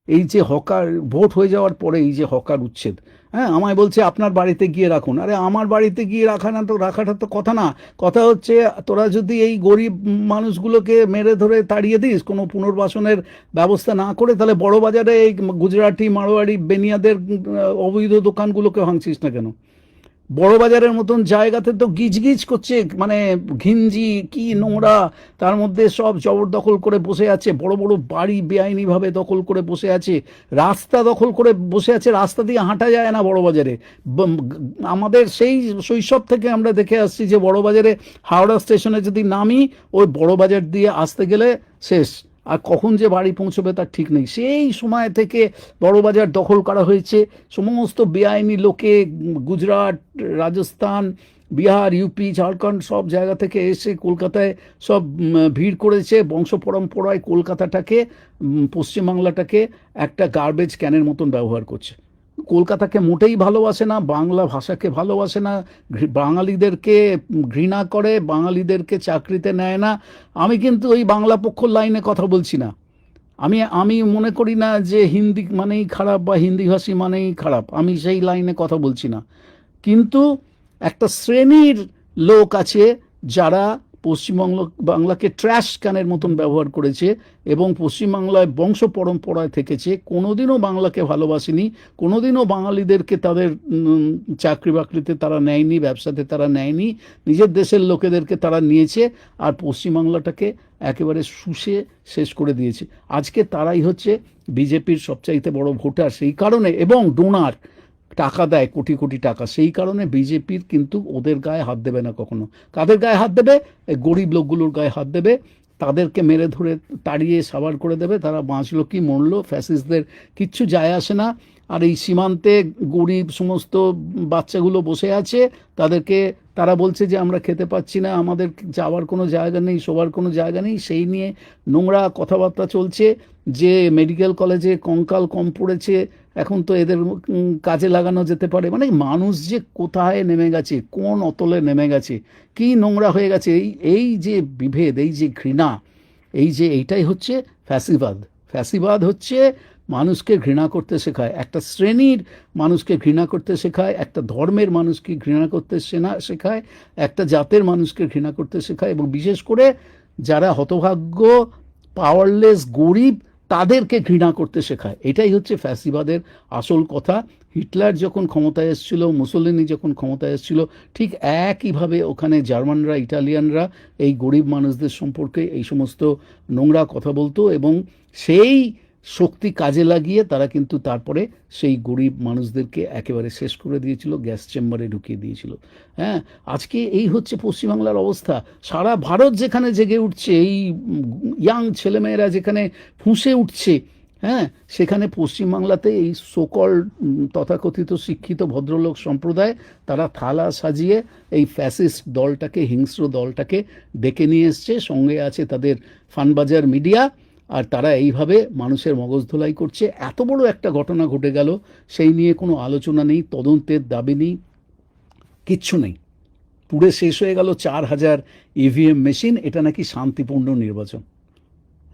এই যে hawker vote হয়ে যাওয়ার পরে এই যে হকার উচ্ছেদ, হ্যাঁ, আমায় বলছে আপনার বাড়িতে গিয়ে রাখুন। আরে আমার বাড়িতে গিয়ে রাখাটা তো কথা না। কথা হচ্ছে তোরা যদি এই গরিব মানুষগুলোকে মেরে ধরে তাড়িয়ে দিস, কোনো পুনর্বাসনের ব্যবস্থা না করে, তাহলে বড় বাজারে এই গুজরাটি মারোয়াড়ি বেনিয়াদের অবৈধ দোকানগুলোকে ভাঙছিস না কেন? বড় বাজারের মতন জায়গাতে তো গিজগিজ করছে, মানে ঘিঞ্জি কি নোংরা, তার মধ্যে সব জবরদখল করে বসে আছে, বড় বড় বাড়ি বেআইনিভাবে দখল করে বসে আছে, রাস্তা দখল করে বসে আছে, রাস্তা দিয়ে হাঁটা যায় না বড় বাজারে। আমাদের সেই শৈশব থেকে আমরা দেখে আসছি যে বড় বাজারে হাওড়া স্টেশনে যদি নামি, ওই বড় বাজার দিয়ে আসতে গেলে শেষ, আর কখন যে বাড়ি পৌঁছবে তার ঠিক নেই। সেই সময় থেকে বড়বাজার দখল করা হয়েছে, সমস্ত বেআইনি লোকে গুজরাট, রাজস্থান, বিহার, ইউপি, ঝাড়খণ্ড সব জায়গা থেকে এসে কলকাতায় সব ভিড় করেছে, বংশ পরম্পরায় কলকাতাটাকে, পশ্চিমবাংলাটাকে একটা গার্বেজ ক্যানের মতন ব্যবহার করছে। কলকাতাকে মোটেই ভালোবাসে না, বাংলা ভাষাকে ভালোবাসে না, বাঙালিদেরকে ঘৃণা করে, বাঙালিদেরকে চাকরিতে নেয় না। আমি কিন্তু ওই বাংলা পক্ষর লাইনে কথা বলছি না। আমি আমি মনে করি না যে হিন্দি মানেই খারাপ বা হিন্দিভাষী মানেই খারাপ, আমি সেই লাইনে কথা বলছি না। কিন্তু একটা শ্রেণীর লোক আছে যারা বাংলাকে ট্র্যাশ ক্যানের মতন ব্যবহার করেছে এবং পশ্চিমবাংলায় বংশ পরম্পরায় থেকেছে, কোনোদিনও বাংলাকে ভালোবাসেনি, কোনোদিনও বাঙালিদেরকে তাদের চাকরি বাকরিতে তারা নেয়নি, ব্যবসাতে তারা নেয়নি, নিজের দেশের লোকেদেরকে তারা নিয়েছে, আর পশ্চিমবাংলাটাকে একেবারে শুষে শেষ করে দিয়েছে। আজকে তারাই হচ্ছে বিজেপির সবচাইতে বড় ভোটার, সেই কারণে, এবং ডোনার, টাকা দেয় কোটি কোটি টাকা, সেই কারণে বিজেপির কিন্তু ওদের গায়ে হাত দেবে না কখনো। কাদের গায়ে হাত দেবে? এই গরিব লোকগুলোর গায়ে হাত দেবে, তাদেরকে মেরে ধরে তাড়িয়ে সাবার করে দেবে। তারা বাঁচলো কি মরলো, ফ্যাসিস্টদের কিচ্ছু যায় আসে না। আর এই সীমান্তে গরিব সমস্ত বাচ্চাগুলো বসে আছে, তাদেরকে তারা বলছে যে আমরা খেতে পাচ্ছি না, আমাদের যাওয়ার কোনো জায়গা নেই, শোবার কোনো জায়গা নেই, সেই নিয়ে নোংরা কথাবার্তা চলছে যে মেডিকেল কলেজে কঙ্কাল কম পড়েছে, এখন তো এদের কাজে লাগানো যেতে পারে। মানে মানুষ যে কোথায় নেমে গেছে, কোন অতলে নেমে গেছে, কি নোংরা হয়ে গেছে। এই এই যে বিভেদ, এই যে ঘৃণা, এই যে এইটাই হচ্ছে ফ্যাসিবাদ। ফ্যাসিবাদ হচ্ছে মানুষকে ঘৃণা করতে শেখায়, একটা শ্রেণীর মানুষকে ঘৃণা করতে শেখায়, একটা ধর্মের মানুষকে ঘৃণা করতে শেখায়, একটা জাতের মানুষকে ঘৃণা করতে শেখায়, এবং বিশেষ করে যারা হতভাগ্য, পাওয়ারলেস, গরিব, তাদেরকে ঘৃণা করতে শেখায়। এটাই হচ্ছে ফ্যাসিবাদের আসল কথা। হিটলার যখন ক্ষমতায় এসেছিল, মুসোলিনি যখন ক্ষমতায় এসেছিল, ঠিক একইভাবে ওখানে জার্মানরা, ইটালিয়ানরা এই গরিব মানুষদের সম্পর্কে এই সমস্ত নোংরা কথা বলতো, এবং সেই শক্তি কাজে লাগিয়ে তারা কিন্তু তারপরে সেই গরিব মানুষদেরকে একেবারে শেষ করে দিয়েছিল, গ্যাস চেম্বারে ঢুকিয়ে দিয়েছিল। হ্যাঁ, আজকে এই হচ্ছে পশ্চিমবাংলার অবস্থা। সারা ভারত যেখানে জেগে উঠছে, এই ইয়াং ছেলেমেয়েরা যেখানে ফুঁসে উঠছে, হ্যাঁ, সেখানে পশ্চিমবাংলাতে এই সকল তথাকথিত শিক্ষিত ভদ্রলোক সম্প্রদায়, তারা থালা সাজিয়ে এই ফ্যাসিস্ট দলটাকে, হিংস্র দলটাকে ডেকে নিয়ে এসছে, সঙ্গে আছে তাদের ফানবাজার মিডিয়া, আর তারা এইভাবে মানুষের মগজ ধোলাই করছে। এত বড় একটা ঘটনা ঘটে গেল, সেই নিয়ে কোনো আলোচনা নেই, তদন্তের দাবি নেই, কিচ্ছু নেই। পুড়ে শেষ হয়ে গেল 4,000 ইভিএম মেশিন, এটা নাকি শান্তিপূর্ণ নির্বাচন।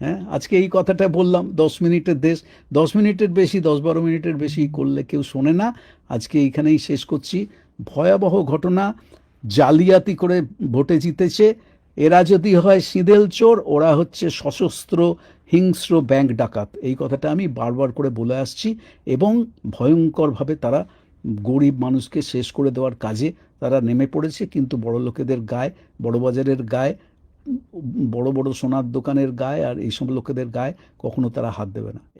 হ্যাঁ, আজকে এই কথাটা বললাম। 10 মিনিটের দেশ, 10 মিনিটের বেশি, 10-12 মিনিটের বেশি করলে কেউ শোনে না। আজকে এইখানেই শেষ করছি। ভয়াবহ ঘটনা, জালিয়াতি করে ভোটে জিতেছে এরা। যদি হয় সিঁদেল চোর, ওরা হচ্ছে সশস্ত্র হিংস্র ব্যাংক ডাকাত। এই কথাটা আমি বারবার করে বলে আসছি, এবং ভয়ঙ্করভাবে তারা গরিব মানুষকে শেষ করে দেওয়ার কাজে তারা নেমে পড়েছে। কিন্তু বড় লোকেদের গায়ে, বড়বাজারের গায়ে, বড় বড় সোনার দোকানের গায়ে আর এইসব লোকেদের গায়ে কখনো তারা হাত দেবে না।